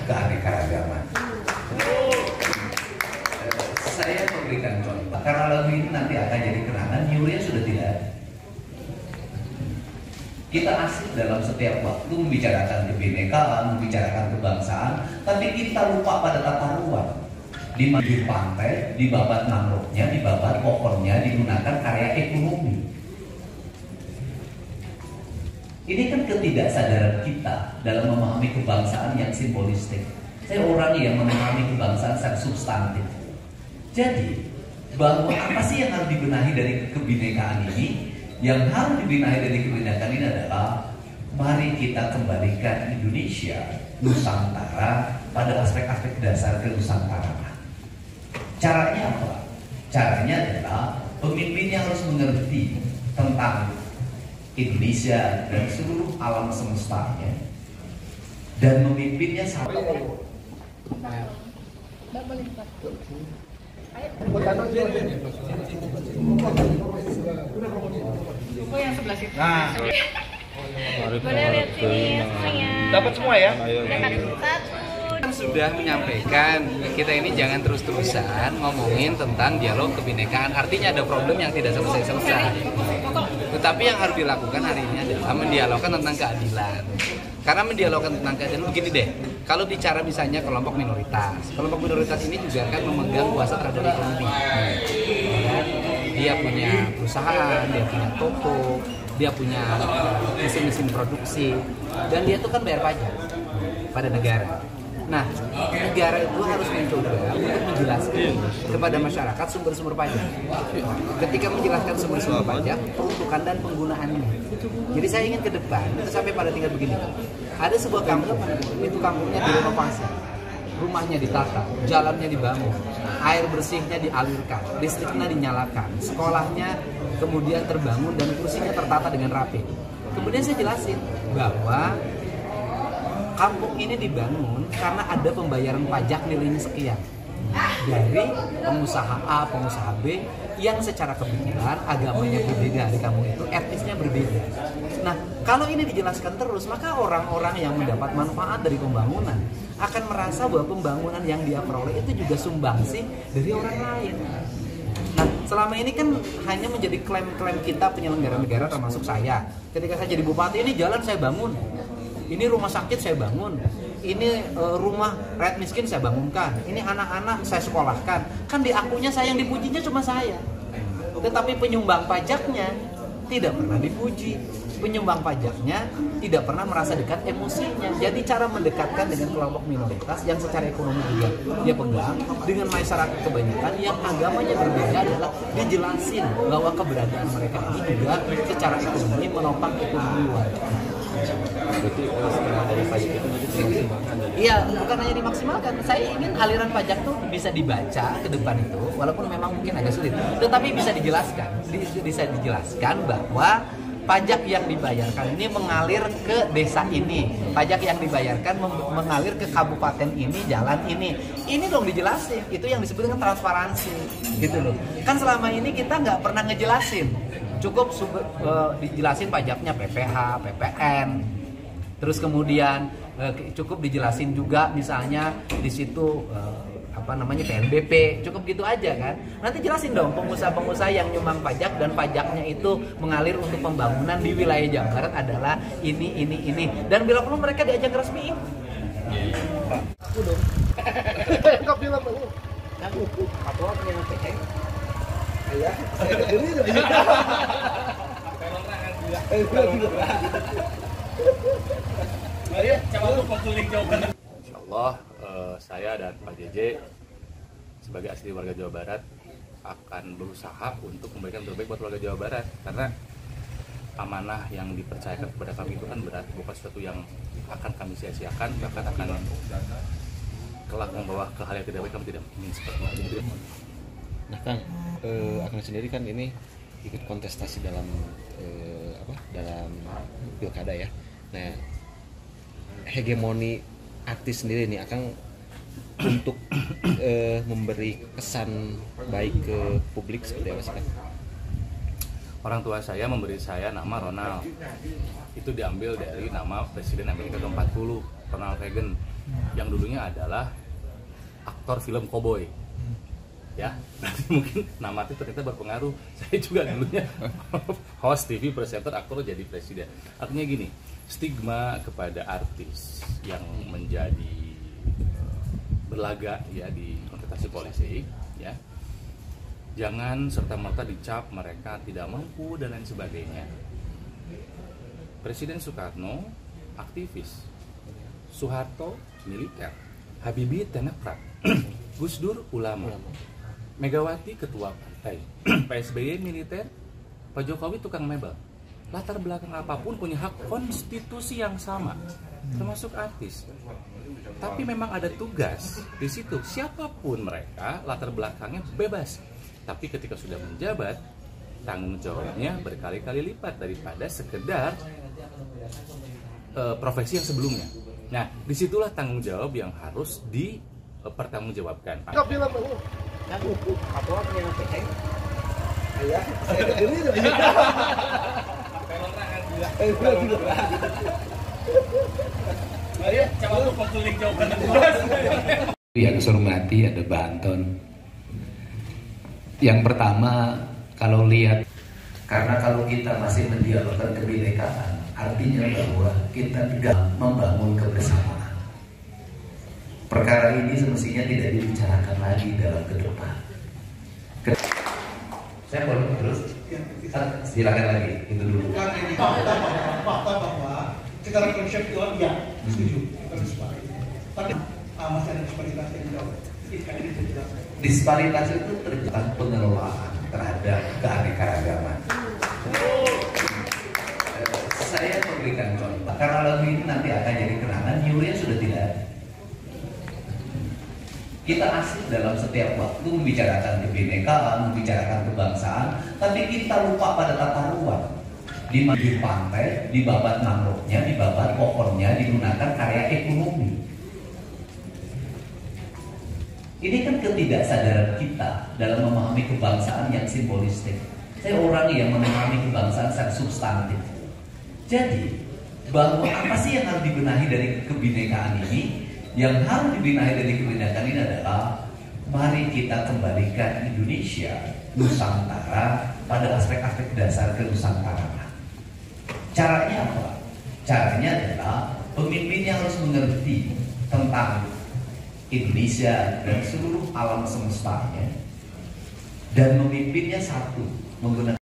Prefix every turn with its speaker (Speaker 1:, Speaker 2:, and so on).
Speaker 1: keanekaragaman. Saya memberikan contoh, karena lagu ini nanti akan jadi kenangan, Yuria sudah tidak ada. Kita asik dalam setiap waktu membicarakan kebinekaan, membicarakan kebangsaan, tapi kita lupa pada tata ruang. Di bibir pantai, di babat mangrovenya, di babat pohonnya digunakan karya ekonomi. Ini kan ketidaksadaran kita dalam memahami kebangsaan yang simbolistik. Saya orang yang memahami kebangsaan secara substantif. Jadi, bahwa apa sih yang harus dibenahi dari kebinekaan ini? Yang harus dibenahi dari kebinekaan ini adalah mari kita kembalikan Indonesia, Nusantara pada aspek-aspek dasar kenusantaraan. Caranya apa? Caranya adalah pemimpinnya harus mengerti tentang Indonesia dan seluruh alam semestanya dan memimpinnya sampai
Speaker 2: yang sebelah situ.
Speaker 3: Nah,
Speaker 2: boleh lihat sini semuanya.
Speaker 3: dapat semua ya?
Speaker 2: Satu.
Speaker 4: Sudah menyampaikan kita ini jangan terus-terusan ngomongin tentang dialog kebinekaan. Artinya ada problem yang tidak selesai-selesai. Tetapi yang harus dilakukan hari ini adalah mendialogkan tentang keadilan. Karena mendialogkan tentang keadilan begini deh. Kalau bicara misalnya kelompok minoritas ini juga akan memegang kuasa terhadap ekonomi. Dia punya perusahaan, dia punya toko, dia punya mesin-mesin produksi, dan dia tuh kan bayar pajak pada negara. Nah, negara itu harus mencoba untuk menjelaskan kepada masyarakat sumber-sumber pajak. Ketika menjelaskan sumber-sumber pajak, peruntukan dan penggunaannya. Jadi saya ingin ke depan, itu sampai pada tingkat begini. Ada sebuah kampung, itu kampungnya direnovasi, rumahnya ditata, jalannya dibangun, air bersihnya dialirkan, listriknya dinyalakan, sekolahnya kemudian terbangun dan kursinya tertata dengan rapi. Kemudian saya jelasin bahwa kampung ini dibangun karena ada pembayaran pajak nilainya sekian dari pengusaha A, pengusaha B yang secara kebetulan agamanya berbeda di kampung itu, etnisnya berbeda. Nah, kalau ini dijelaskan terus, maka orang-orang yang mendapat manfaat dari pembangunan akan merasa bahwa pembangunan yang dia peroleh itu juga sumbangsih dari orang lain. Nah, selama ini kan hanya menjadi klaim-klaim kita penyelenggara negara termasuk saya. Ketika saya jadi bupati, ini jalan saya bangun, ini rumah sakit saya bangun, ini rumah rakyat miskin saya bangunkan, ini anak-anak saya sekolahkan. Kan di akunya saya yang dipujinya cuma saya. Tetapi penyumbang pajaknya tidak pernah dipuji. Penyumbang pajaknya tidak pernah merasa dekat emosinya. Jadi cara mendekatkan dengan kelompok minoritas yang secara ekonomi juga dia pegang dengan masyarakat kebanyakan yang agamanya berbeda adalah dijelasin bahwa keberadaan mereka ini juga secara ekonomi menopang ekonomi warga.
Speaker 5: Berarti skema dari pajak itu nanti dimaksimalkan?
Speaker 4: Iya, bukan hanya dimaksimalkan. Saya ingin aliran pajak tuh bisa dibaca ke depan itu, walaupun memang mungkin agak sulit, tetapi bisa dijelaskan bahwa pajak yang dibayarkan ini mengalir ke desa ini, pajak yang dibayarkan mengalir ke kabupaten ini, jalan ini. Ini dong dijelasin, itu yang disebut dengan transparansi, gitu loh. Kan selama ini kita nggak pernah ngejelasin. Cukup dijelasin pajaknya PPH, PPN, terus kemudian cukup dijelasin juga misalnya di situ PNBP, cukup gitu aja kan. Nanti jelasin dong pengusaha-pengusaha yang nyumbang pajak dan pajaknya itu mengalir untuk pembangunan di wilayah Jawa Barat adalah ini. Dan bila perlu mereka diajak resmiin. Aku dong. Kok bilang aku? Aku yang PK. Iya.
Speaker 5: Insyaallah saya dan Pak JJ sebagai asli warga Jawa Barat akan berusaha untuk memberikan terbaik buat warga Jawa Barat, karena amanah yang dipercayakan kepada kami itu kan berat, bukan sesuatu yang akan kami sia-siakan, bahkan akan kelak membawa ke hal yang tidak baik. Kami tidak ingin seperti itu.
Speaker 6: Nah Kang, Akang sendiri kan ini ikut kontestasi dalam dalam pilkada ya. Nah, hegemoni artis sendiri nih Akang untuk memberi kesan baik ke publik seperti apa sih Kang?
Speaker 5: Orang tua saya memberi saya nama Ronald. Itu diambil dari nama Presiden Amerika ke-40, Ronald Reagan yang dulunya adalah aktor film koboi. Ya, mungkin nama itu ternyata berpengaruh. Saya juga dulunya host TV, presenter, aktor, jadi presiden. Artinya gini, stigma kepada artis yang menjadi berlaga ya di kontestasi politik, ya, jangan serta-merta dicap mereka tidak mampu dan lain sebagainya. Presiden Soekarno aktivis, Soeharto militer, Habibie teknokrat, Gus Dur ulama, Megawati ketua partai, Pak SBY militer, Pak Jokowi tukang mebel. Latar belakang apapun punya hak konstitusi yang sama, termasuk artis. Tapi memang ada tugas di situ. Siapapun mereka, latar belakangnya bebas. Tapi ketika sudah menjabat, tanggung jawabnya berkali-kali lipat daripada sekedar profesi yang sebelumnya. Nah, disitulah tanggung jawab yang harus dipertanggungjawabkan.
Speaker 1: Yang saya hormati ada Banton. Yang pertama, kalau lihat, karena kalau kita masih mendialogkan kebinekaan, artinya bahwa kita tidak membangun kebersamaan. Perkara ini semestinya tidak dibicarakan lagi dalam ke depan. Saya boleh terus? Silakan lagi, itu dulu.
Speaker 3: Fakta bahwa secara konseptual ya setuju kita disepakati. Tapi masih ada disparitas yang jauh.
Speaker 1: Disparitas itu terjadi pengelolaan terhadap keanekaragaman. Saya memberikan contoh karena lagu ini nanti akan jadi kenangan. Yuria sudah tidak ada. Kita asik dalam setiap waktu membicarakan kebinekaan, membicarakan kebangsaan, tapi kita lupa pada tata ruang. Di pantai, di babat mangrove-nya, di babat pohonnya digunakan karya ekonomi. Ini kan ketidaksadaran kita dalam memahami kebangsaan yang simbolistik. Saya orang yang memahami kebangsaan secara substantif. Jadi, bahwa apa sih yang harus dibenahi dari kebinekaan ini? Yang harus dibenahi dari kebinekaan ini adalah mari kita kembalikan Indonesia, Nusantara pada aspek-aspek dasar kenusantaraan. Caranya apa? Caranya adalah pemimpinnya harus mengerti tentang Indonesia dan seluruh alam semestanya, dan memimpinnya satu, menggunakan